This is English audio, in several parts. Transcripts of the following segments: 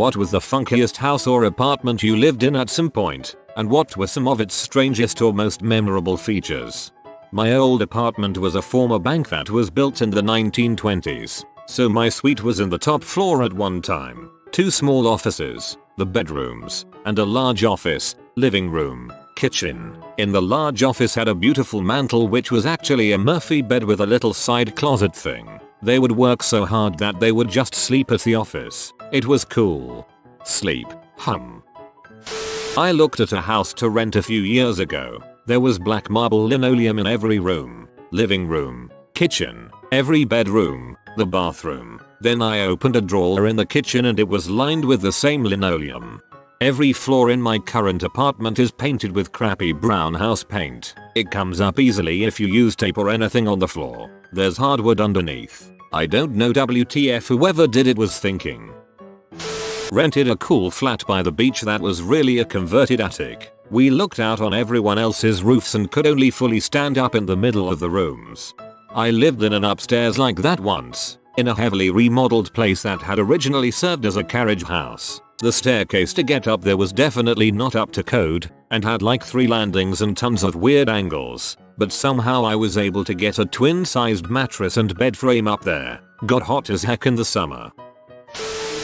What was the funkiest house or apartment you lived in at some point, and what were some of its strangest or most memorable features? My old apartment was a former bank that was built in the 1920s, so my suite was in the top floor at one time. 2 small offices, the bedrooms, and a large office, living room, kitchen. In the large office had a beautiful mantel which was actually a Murphy bed with a little side closet thing. They would work so hard that they would just sleep at the office. It was cool. Sleep. I looked at a house to rent a few years ago. There was black marble linoleum in every room. Living room, kitchen, every bedroom, the bathroom. Then I opened a drawer in the kitchen and it was lined with the same linoleum. Every floor in my current apartment is painted with crappy brown house paint. It comes up easily if you use tape or anything on the floor. There's hardwood underneath. I don't know WTF whoever did it was thinking. Rented a cool flat by the beach that was really a converted attic. We looked out on everyone else's roofs and could only fully stand up in the middle of the rooms. I lived in an upstairs like that once, in a heavily remodeled place that had originally served as a carriage house. The staircase to get up there was definitely not up to code, and had like 3 landings and tons of weird angles, but somehow I was able to get a twin-sized mattress and bed frame up there. Got hot as heck in the summer.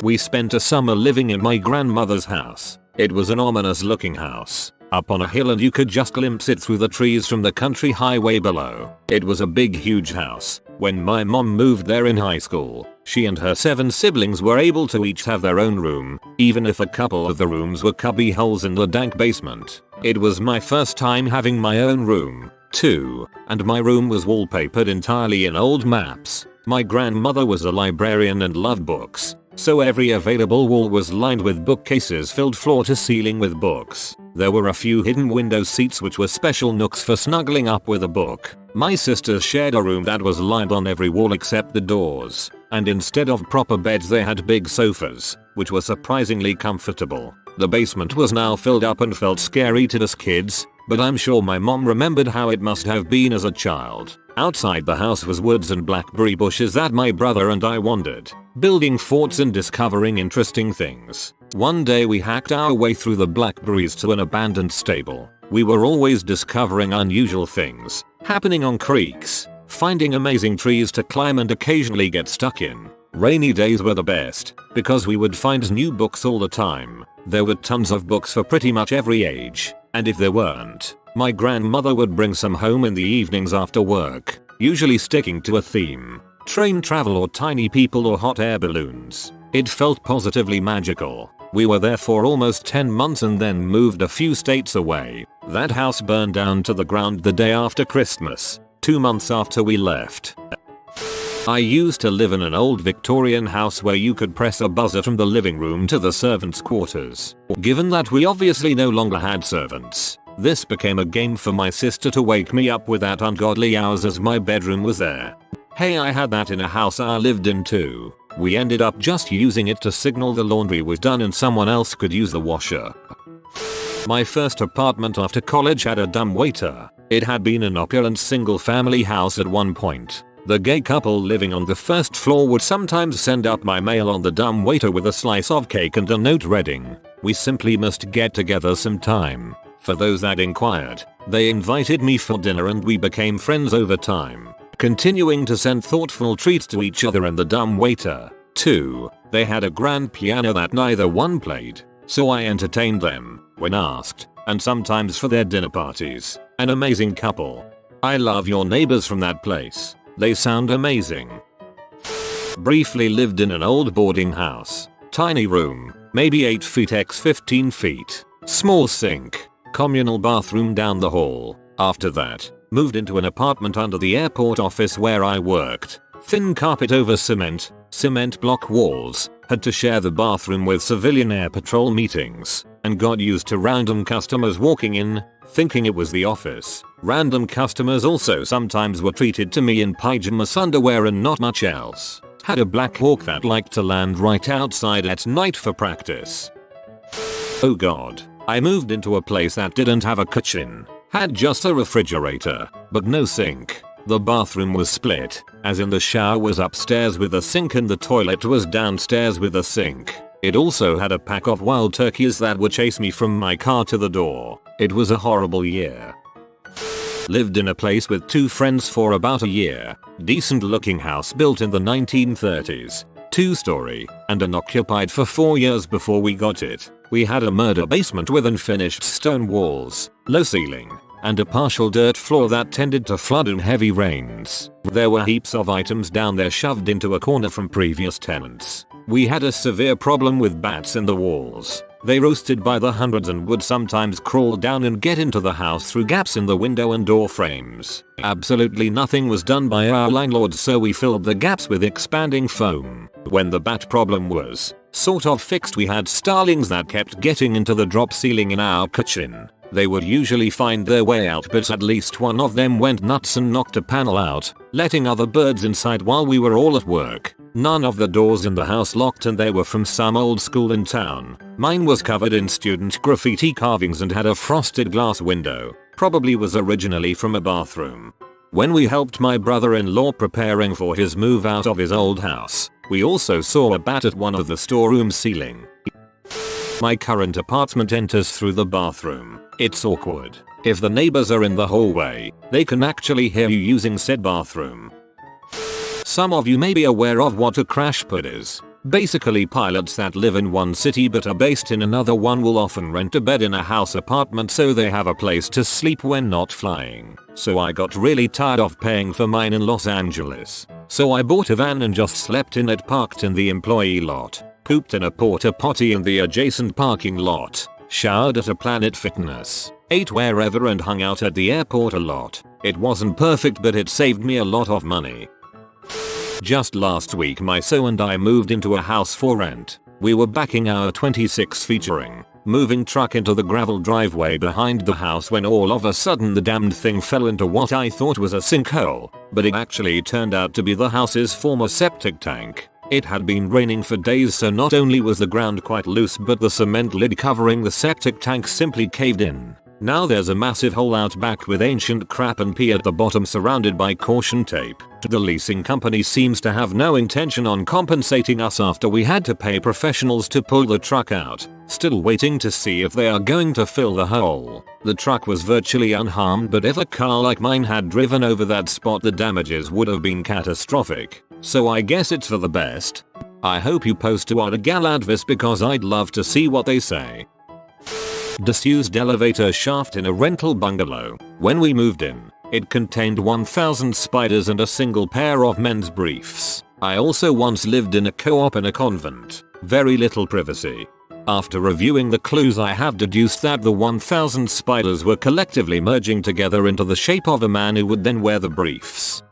We spent a summer living in my grandmother's house. It was an ominous looking house, up on a hill and you could just glimpse it through the trees from the country highway below. It was a big huge house. When my mom moved there in high school, she and her 7 siblings were able to each have their own room, even if a couple of the rooms were cubby holes in the dank basement. It was my first time having my own room, too, and my room was wallpapered entirely in old maps. My grandmother was a librarian and loved books, so every available wall was lined with bookcases filled floor to ceiling with books. There were a few hidden window seats which were special nooks for snuggling up with a book. My sisters shared a room that was lined on every wall except the doors, and instead of proper beds they had big sofas, which were surprisingly comfortable. The basement was now filled up and felt scary to us kids, but I'm sure my mom remembered how it must have been as a child. Outside the house was woods and blackberry bushes that my brother and I wandered, building forts and discovering interesting things. One day we hacked our way through the blackberries to an abandoned stable. We were always discovering unusual things, happening on creeks, finding amazing trees to climb and occasionally get stuck in. Rainy days were the best, because we would find new books all the time. There were tons of books for pretty much every age, and if there weren't, my grandmother would bring some home in the evenings after work, usually sticking to a theme. Train travel or tiny people or hot air balloons. It felt positively magical. We were there for almost 10 months and then moved a few states away. That house burned down to the ground the day after Christmas, 2 months after we left. I used to live in an old Victorian house where you could press a buzzer from the living room to the servants' quarters. Given that we obviously no longer had servants, this became a game for my sister to wake me up with at ungodly hours as my bedroom was there. Hey, I had that in a house I lived in too. We ended up just using it to signal the laundry was done and someone else could use the washer. My first apartment after college had a dumbwaiter. It had been an opulent single family house at one point. The gay couple living on the first floor would sometimes send up my mail on the dumbwaiter with a slice of cake and a note reading, "We simply must get together sometime." For those that inquired, they invited me for dinner and we became friends over time, continuing to send thoughtful treats to each other and the dumbwaiter, too. They had a grand piano that neither one played, so I entertained them when asked, and sometimes for their dinner parties. An amazing couple. I love your neighbors from that place. They sound amazing. Briefly lived in an old boarding house. Tiny room, maybe 8 feet x 15 feet. Small sink. Communal bathroom down the hall. After that, moved into an apartment under the airport office where I worked. Thin carpet over cement block walls. Had to share the bathroom with civilian air patrol meetings, and got used to random customers walking in, thinking it was the office. Random customers also sometimes were treated to me in pyjamas, underwear and not much else. Had a black hawk that liked to land right outside at night for practice. Oh god. I moved into a place that didn't have a kitchen. Had just a refrigerator, but no sink. The bathroom was split, as in the shower was upstairs with a sink and the toilet was downstairs with a sink. It also had a pack of wild turkeys that would chase me from my car to the door. It was a horrible year. Lived in a place with 2 friends for about a year. Decent looking house built in the 1930s. 2-story and unoccupied for 4 years before we got it. We had a murder basement with unfinished stone walls, low ceiling, and a partial dirt floor that tended to flood in heavy rains. There were heaps of items down there shoved into a corner from previous tenants. We had a severe problem with bats in the walls. They roasted by the hundreds and would sometimes crawl down and get into the house through gaps in the window and door frames. Absolutely nothing was done by our landlords, so we filled the gaps with expanding foam. When the bat problem was sort of fixed, we had starlings that kept getting into the drop ceiling in our kitchen. They would usually find their way out, but at least one of them went nuts and knocked a panel out, letting other birds inside while we were all at work. None of the doors in the house locked, and they were from some old school in town. Mine was covered in student graffiti carvings and had a frosted glass window. Probably was originally from a bathroom. When we helped my brother-in-law preparing for his move out of his old house, we also saw a bat at one of the storeroom ceiling. My current apartment enters through the bathroom. It's awkward. If the neighbors are in the hallway, they can actually hear you using said bathroom. Some of you may be aware of what a crash pad is. Basically, pilots that live in one city but are based in another one will often rent a bed in a house apartment so they have a place to sleep when not flying. So I got really tired of paying for mine in Los Angeles. So I bought a van and just slept in it, parked in the employee lot, pooped in a porta potty in the adjacent parking lot, showered at a Planet Fitness, ate wherever, and hung out at the airport a lot. It wasn't perfect, but it saved me a lot of money. Just last week, my so and I moved into a house for rent. We were backing our 26 featuring moving truck into the gravel driveway behind the house when all of a sudden the damned thing fell into what I thought was a sinkhole, but it actually turned out to be the house's former septic tank. It had been raining for days, so not only was the ground quite loose, but the cement lid covering the septic tank simply caved in. Now there's a massive hole out back with ancient crap and pee at the bottom, surrounded by caution tape. The leasing company seems to have no intention on compensating us after we had to pay professionals to pull the truck out. Still waiting to see if they are going to fill the hole. The truck was virtually unharmed, but if a car like mine had driven over that spot, the damages would have been catastrophic. So I guess it's for the best. I hope you post to our Galadvis because I'd love to see what they say. Disused elevator shaft in a rental bungalow. When we moved in, it contained 1,000 spiders and a single pair of men's briefs. I also once lived in a co-op in a convent. Very little privacy. After reviewing the clues, I have deduced that the 1,000 spiders were collectively merging together into the shape of a man who would then wear the briefs.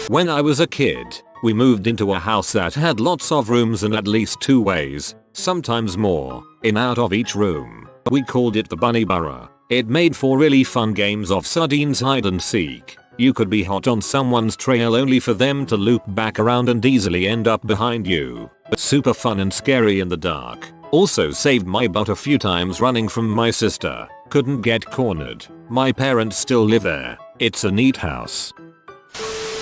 When I was a kid, we moved into a house that had lots of rooms and at least 2 ways, sometimes more, in out of each room. We called it the Bunny Burrow. It made for really fun games of sardines hide and seek. You could be hot on someone's trail only for them to loop back around and easily end up behind you. Super fun and scary in the dark. Also saved my butt a few times running from my sister. Couldn't get cornered. My parents still live there. It's a neat house.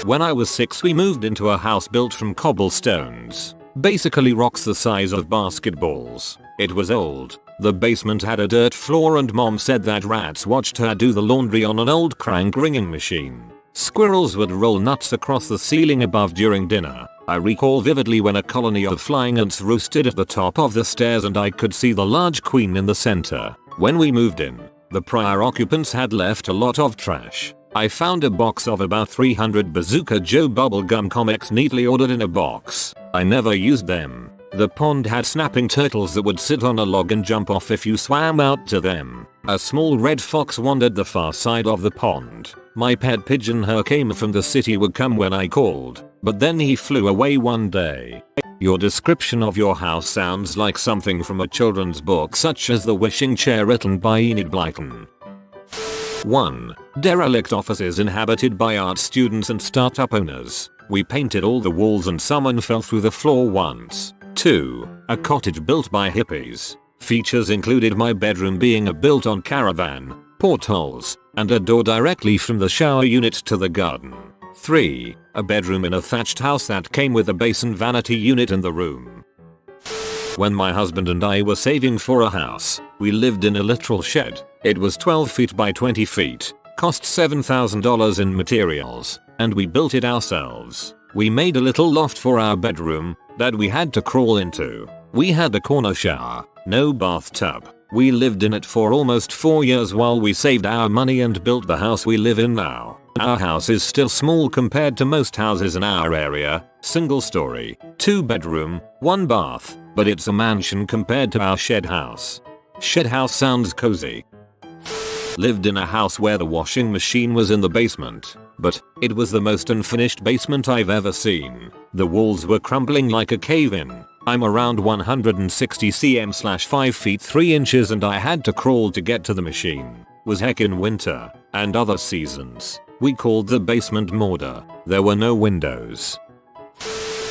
When I was 6, we moved into a house built from cobblestones. Basically rocks the size of basketballs. It was old. The basement had a dirt floor, and mom said that rats watched her do the laundry on an old crank ringing machine. Squirrels would roll nuts across the ceiling above during dinner. I recall vividly when a colony of flying ants roosted at the top of the stairs and I could see the large queen in the center. When we moved in, the prior occupants had left a lot of trash. I found a box of about 300 Bazooka Joe bubblegum comics neatly ordered in a box. I never used them. The pond had snapping turtles that would sit on a log and jump off if you swam out to them. A small red fox wandered the far side of the pond. My pet pigeon came from the city would come when I called, but then he flew away one day. Your description of your house sounds like something from a children's book, such as The Wishing Chair written by Enid Blyton. 1. Derelict offices inhabited by art students and startup owners. We painted all the walls and someone fell through the floor once. 2. A cottage built by hippies. Features included my bedroom being a built-on caravan, portholes, and a door directly from the shower unit to the garden. 3. A bedroom in a thatched house that came with a basin vanity unit in the room. When my husband and I were saving for a house, we lived in a literal shed. It was 12 feet by 20 feet, cost $7,000 in materials, and we built it ourselves. We made a little loft for our bedroom that we had to crawl into. We had a corner shower, no bathtub. We lived in it for almost 4 years while we saved our money and built the house we live in now. Our house is still small compared to most houses in our area, single story, 2 bedroom, 1 bath, but it's a mansion compared to our shed house. Shed house sounds cozy. Lived in a house where the washing machine was in the basement, but it was the most unfinished basement I've ever seen. The walls were crumbling like a cave-in. I'm around 160 cm / 5 feet 3 inches and I had to crawl to get to the machine. Was heck in winter and other seasons. We called the basement Mortar. There were no windows.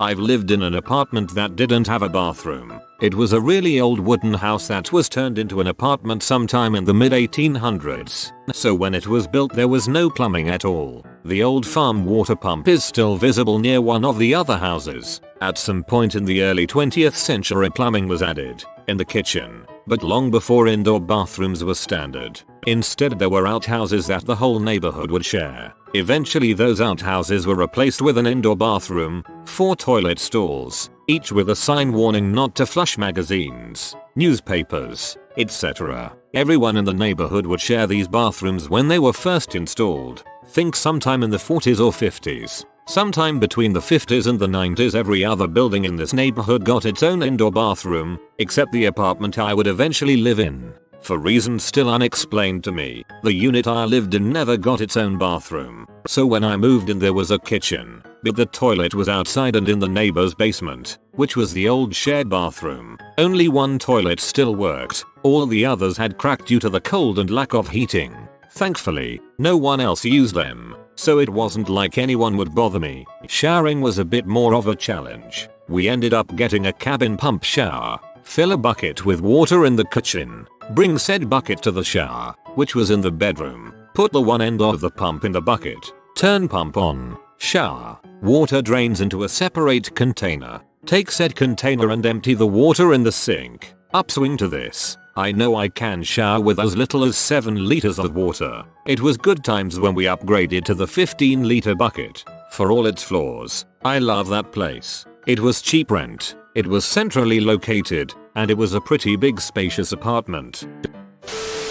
I've lived in an apartment that didn't have a bathroom. It was a really old wooden house that was turned into an apartment sometime in the mid 1800s. So when it was built there was no plumbing at all. The old farm water pump is still visible near one of the other houses. At some point in the early 20th century plumbing was added in the kitchen, but long before indoor bathrooms were standard. Instead there were outhouses that the whole neighborhood would share. Eventually those outhouses were replaced with an indoor bathroom, 4 toilet stalls, each with a sign warning not to flush magazines, newspapers, etc. Everyone in the neighborhood would share these bathrooms when they were first installed. Think sometime in the 40s or 50s. Sometime between the 50s and the 90s every other building in this neighborhood got its own indoor bathroom, except the apartment I would eventually live in. For reasons still unexplained to me, the unit I lived in never got its own bathroom. So when I moved in there was a kitchen, but the toilet was outside and in the neighbor's basement, which was the old shared bathroom. Only one toilet still worked, all the others had cracked due to the cold and lack of heating. Thankfully, no one else used them, so it wasn't like anyone would bother me. Showering was a bit more of a challenge. We ended up getting a cabin pump shower. Fill a bucket with water in the kitchen. Bring said bucket to the shower, which was in the bedroom. Put the one end of the pump in the bucket. Turn pump on. Shower. Water drains into a separate container. Take said container and empty the water in the sink. Upswing to this. I know I can shower with as little as 7 liters of water. It was good times when we upgraded to the 15-liter bucket. For all its flaws, I love that place. It was cheap rent. It was centrally located, and it was a pretty big spacious apartment.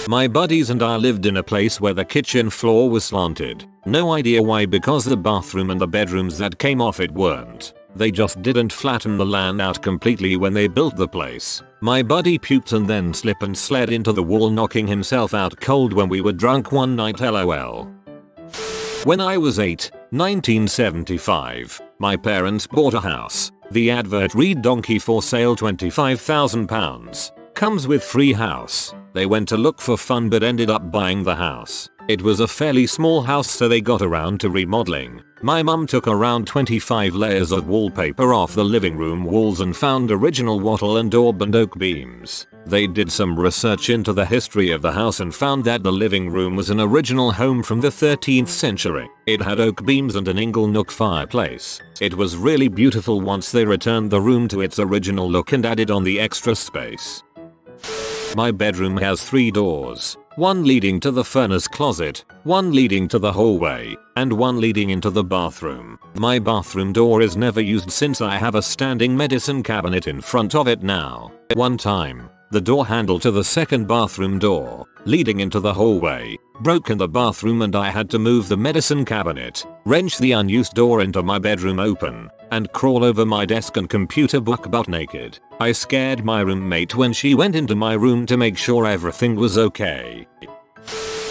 My buddies and I lived in a place where the kitchen floor was slanted. No idea why, because the bathroom and the bedrooms that came off it weren't. They just didn't flatten the land out completely when they built the place. My buddy puked and then slip and slid into the wall, knocking himself out cold when we were drunk one night, lol. When I was 8, 1975, my parents bought a house. The advert read donkey for sale £25,000. Comes with free house. They went to look for fun but ended up buying the house. It was a fairly small house, so they got around to remodeling. My mum took around 25 layers of wallpaper off the living room walls and found original wattle and daub and oak beams. They did some research into the history of the house and found that the living room was an original home from the 13th century. It had oak beams and an ingle nook fireplace. It was really beautiful once they returned the room to its original look and added on the extra space. My bedroom has 3 doors. One leading to the furnace closet, one leading to the hallway, and one leading into the bathroom. My bathroom door is never used since I have a standing medicine cabinet in front of it now. One time, the door handle to the second bathroom door, leading into the hallway, broke in the bathroom and I had to move the medicine cabinet, wrench the unused door into my bedroom open, and crawl over my desk and computer book butt naked. I scared my roommate when she went into my room to make sure everything was okay.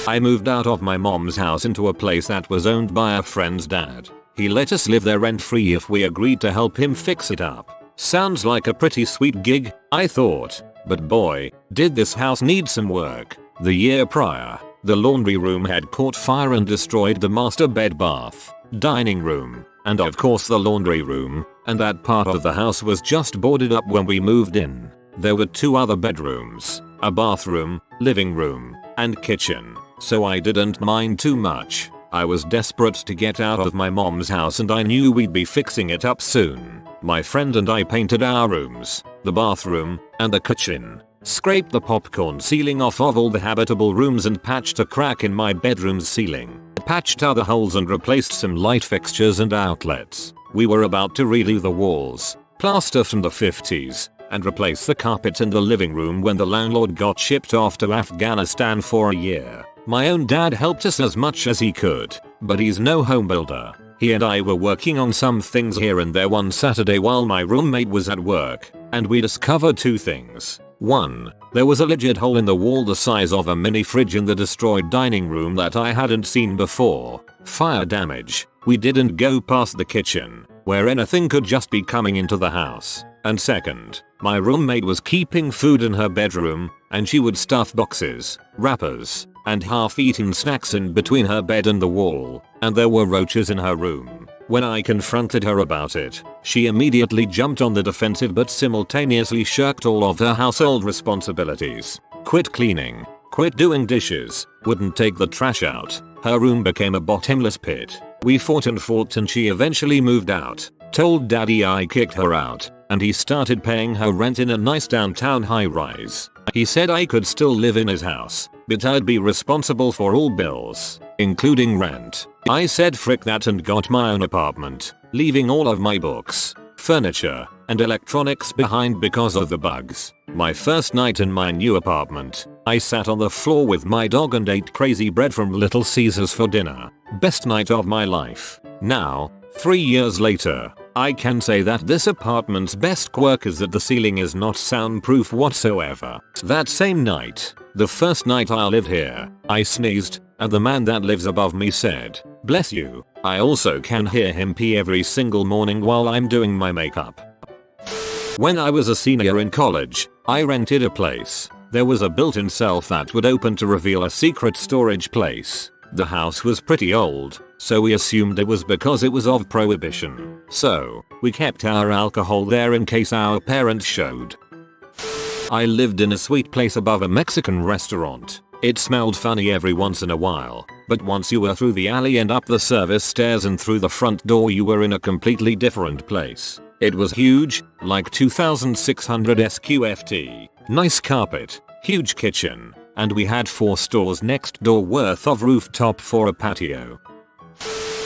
I moved out of my mom's house into a place that was owned by a friend's dad. He let us live there rent free if we agreed to help him fix it up. Sounds like a pretty sweet gig, I thought. But boy, did this house need some work. The year prior, the laundry room had caught fire and destroyed the master bed, bath, dining room, and of course the laundry room, and that part of the house was just boarded up when we moved in. There were 2 other bedrooms, a bathroom, living room, and kitchen, so I didn't mind too much. I was desperate to get out of my mom's house and I knew we'd be fixing it up soon. My friend and I painted our rooms. the bathroom, and the kitchen. Scraped the popcorn ceiling off of all the habitable rooms and patched a crack in my bedroom's ceiling. Patched other holes and replaced some light fixtures and outlets. We were about to redo the walls, plaster from the 50s, and replace the carpet in the living room when the landlord got shipped off to Afghanistan for a year. My own dad helped us as much as he could, but he's no home builder. He and I were working on some things here and there one Saturday while my roommate was at work, and we discovered two things. 1. There was a legit hole in the wall the size of a mini fridge in the destroyed dining room that I hadn't seen before. Fire damage. We didn't go past the kitchen, where anything could just be coming into the house. And second, my roommate was keeping food in her bedroom, and she would stuff boxes, wrappers, and half-eaten snacks in between her bed and the wall, and there were roaches in her room. When I confronted her about it, she immediately jumped on the defensive but simultaneously shirked all of her household responsibilities. Quit cleaning, quit doing dishes, wouldn't take the trash out. Her room became a bottomless pit. We fought and she eventually moved out. Told daddy I kicked her out, and he started paying her rent in a nice downtown high-rise. He said I could still live in his house, but I'd be responsible for all bills, including rent. I said frick that and got my own apartment, leaving all of my books, furniture, and electronics behind because of the bugs. My first night in my new apartment, I sat on the floor with my dog and ate crazy bread from Little Caesars for dinner. Best night of my life. Now, 3 years later, I can say that this apartment's best quirk is that the ceiling is not soundproof whatsoever. That same night, the first night I lived here, I sneezed, and the man that lives above me said, "Bless you." I also can hear him pee every single morning while I'm doing my makeup. When I was a senior in college, I rented a place. There was a built-in shelf that would open to reveal a secret storage place. The house was pretty old, so we assumed it was because it was of Prohibition. So, we kept our alcohol there in case our parents showed. I lived in a sweet place above a Mexican restaurant. It smelled funny every once in a while, but once you were through the alley and up the service stairs and through the front door you were in a completely different place. It was huge, like 2,600 sqft, nice carpet, huge kitchen, and we had 4 stores next door worth of rooftop for a patio.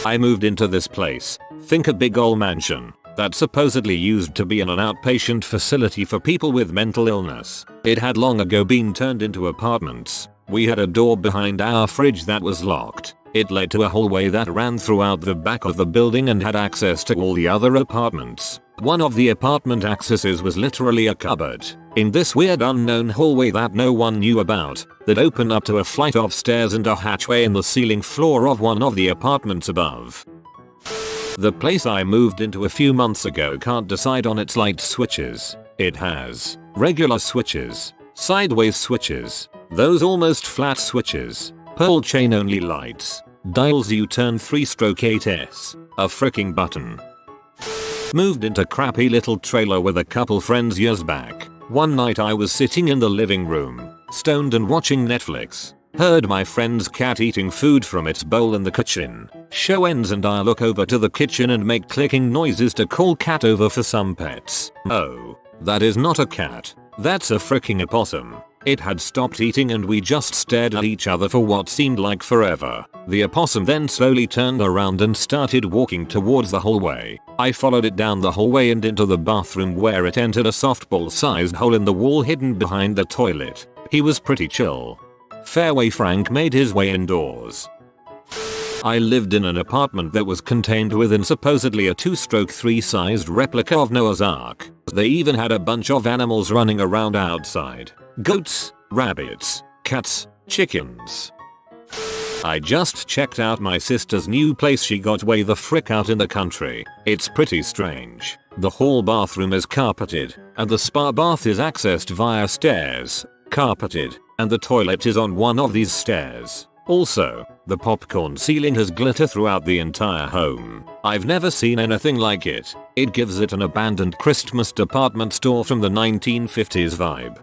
I moved into this place, think a big old mansion, that supposedly used to be an outpatient facility for people with mental illness. It had long ago been turned into apartments. We had a door behind our fridge that was locked. It led to a hallway that ran throughout the back of the building and had access to all the other apartments. One of the apartment accesses was literally a cupboard in this weird unknown hallway that no one knew about, that opened up to a flight of stairs and a hatchway in the ceiling floor of one of the apartments above. The place I moved into a few months ago can't decide on its light switches. It has regular switches, sideways switches, those almost flat switches, pearl chain only lights, dials U-turn 3/8S, a fricking button. Moved into crappy little trailer with a couple friends years back. One night I was sitting in the living room, stoned and watching Netflix. Heard my friend's cat eating food from its bowl in the kitchen. Show ends and I look over to the kitchen and make clicking noises to call cat over for some pets. Oh, that is not a cat. That's a fricking opossum. It had stopped eating and we just stared at each other for what seemed like forever. The opossum then slowly turned around and started walking towards the hallway. I followed it down the hallway and into the bathroom where it entered a softball-sized hole in the wall hidden behind the toilet. He was pretty chill. Fairway Frank made his way indoors. I lived in an apartment that was contained within supposedly a 2/3 sized replica of Noah's Ark. They even had a bunch of animals running around outside. Goats, rabbits, cats, chickens. I just checked out my sister's new place she got way the frick out in the country. It's pretty strange. The hall bathroom is carpeted, and the spa bath is accessed via stairs, carpeted, and the toilet is on one of these stairs. Also, the popcorn ceiling has glitter throughout the entire home. I've never seen anything like it. It gives it an abandoned Christmas department store from the 1950s vibe.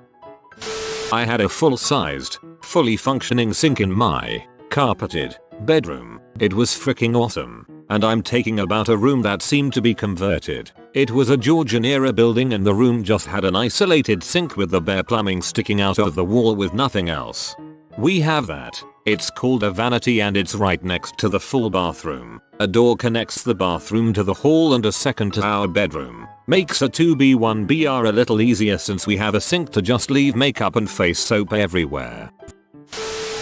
I had a full-sized, fully functioning sink in my carpeted, Bedroom. It was freaking awesome. And I'm taking about a room that seemed to be converted. It was a Georgian era building and the room just had an isolated sink with the bare plumbing sticking out of the wall with nothing else. We have that. It's called a vanity and it's right next to the full bathroom. A door connects the bathroom to the hall and a second to our bedroom. Makes a 2B1BR a little easier since we have a sink to just leave makeup and face soap everywhere.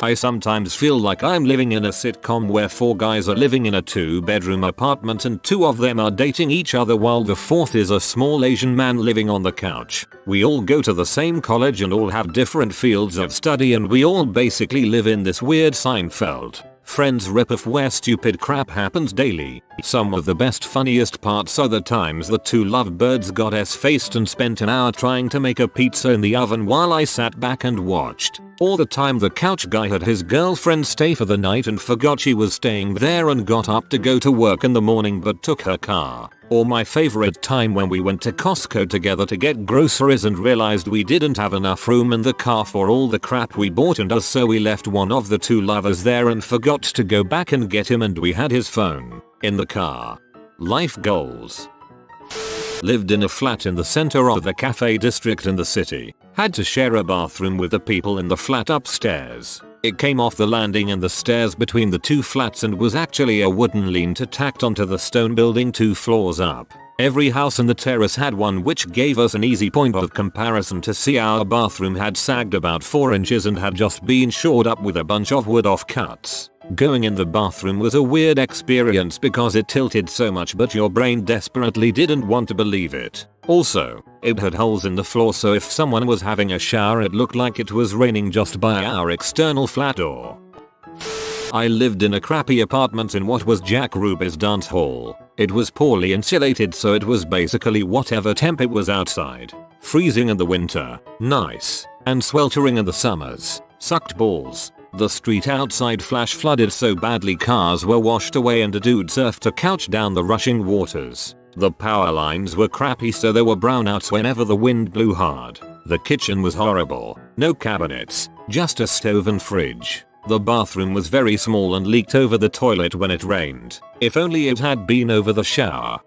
I sometimes feel like I'm living in a sitcom where 4 guys are living in a 2-bedroom apartment and 2 of them are dating each other while the 4th is a small Asian man living on the couch. We all go to the same college and all have different fields of study and we all basically live in this weird Seinfeld Friends ripoff where stupid crap happens daily. Some of the best funniest parts are the times the 2 lovebirds got s-faced and spent an hour trying to make a pizza in the oven while I sat back and watched. Or the time the couch guy had his girlfriend stay for the night and forgot she was staying there and got up to go to work in the morning but took her car. Or my favorite time when we went to Costco together to get groceries and realized we didn't have enough room in the car for all the crap we bought and so we left one of the 2 lovers there and forgot to go back and get him and we had his phone in the car. Life goals. Lived in a flat in the center of the cafe district in the city. Had to share a bathroom with the people in the flat upstairs. It came off the landing and the stairs between the 2 flats and was actually a wooden lean-to tacked onto the stone building 2 floors up. Every house in the terrace had one which gave us an easy point of comparison to see our bathroom had sagged about 4 inches and had just been shored up with a bunch of wood offcuts. Going in the bathroom was a weird experience because it tilted so much but your brain desperately didn't want to believe it. Also, it had holes in the floor so if someone was having a shower it looked like it was raining just by our external flat door. I lived in a crappy apartment in what was Jack Ruby's dance hall. It was poorly insulated so it was basically whatever temp it was outside. Freezing in the winter, nice, and sweltering in the summers, sucked balls. The street outside flash flooded so badly cars were washed away and a dude surfed a couch down the rushing waters. The power lines were crappy so there were brownouts whenever the wind blew hard. The kitchen was horrible. No cabinets, just a stove and fridge. The bathroom was very small and leaked over the toilet when it rained. If only it had been over the shower.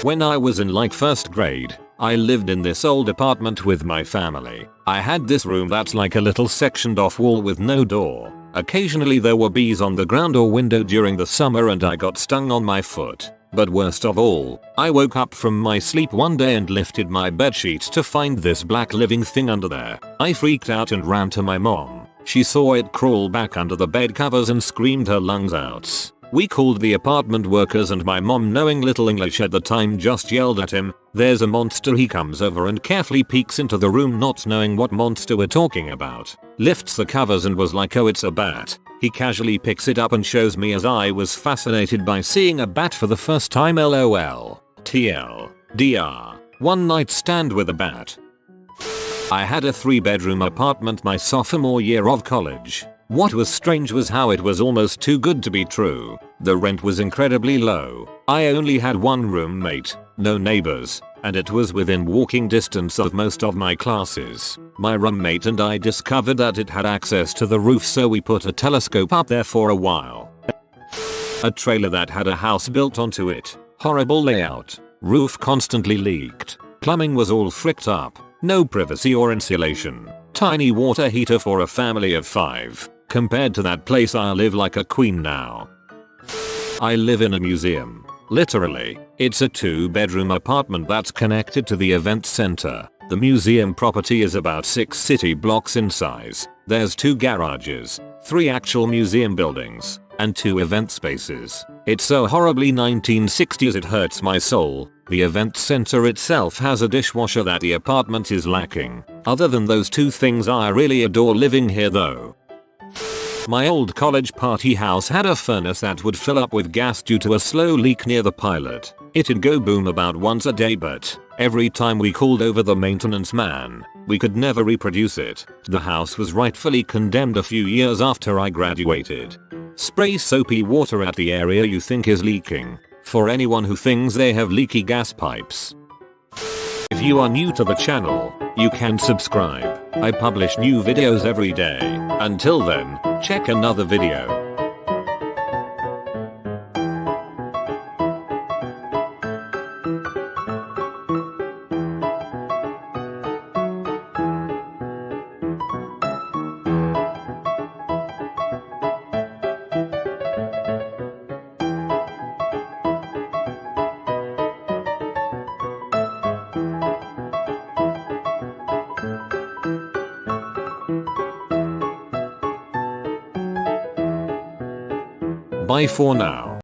When I was in like 1st grade, I lived in this old apartment with my family. I had this room that's like a little sectioned off wall with no door. Occasionally there were bees on the ground or window during the summer and I got stung on my foot. But worst of all, I woke up from my sleep one day and lifted my bedsheet to find this black living thing under there. I freaked out and ran to my mom. She saw it crawl back under the bed covers and screamed her lungs out. We called the apartment workers and my mom, knowing little English at the time, just yelled at him, "There's a monster." He comes over and carefully peeks into the room not knowing what monster we're talking about. Lifts the covers and was like, "Oh, it's a bat." He casually picks it up and shows me as I was fascinated by seeing a bat for the first time. LOL. TL. DR. One night stand with a bat. I had a 3-bedroom apartment my sophomore year of college. What was strange was how it was almost too good to be true. The rent was incredibly low. I only had one roommate, no neighbors, and it was within walking distance of most of my classes. My roommate and I discovered that it had access to the roof so we put a telescope up there for a while. A trailer that had a house built onto it. Horrible layout. Roof constantly leaked. Plumbing was all fricked up. No privacy or insulation. Tiny water heater for a family of 5. Compared to that place, I live like a queen now. I live in a museum. Literally, it's a 2-bedroom apartment that's connected to the event center. The museum property is about 6 city blocks in size. There's 2 garages, 3 actual museum buildings, and 2 event spaces. It's so horribly 1960s it hurts my soul. The event center itself has a dishwasher that the apartment is lacking. Other than those 2 things, I really adore living here though. My old college party house had a furnace that would fill up with gas due to a slow leak near the pilot. It'd go boom about once a day, but every time we called over the maintenance man, we could never reproduce it. The house was rightfully condemned a few years after I graduated. Spray soapy water at the area you think is leaking. For anyone who thinks they have leaky gas pipes. If you are new to the channel, you can subscribe. I publish new videos every day. Until then, check another video. Bye for now.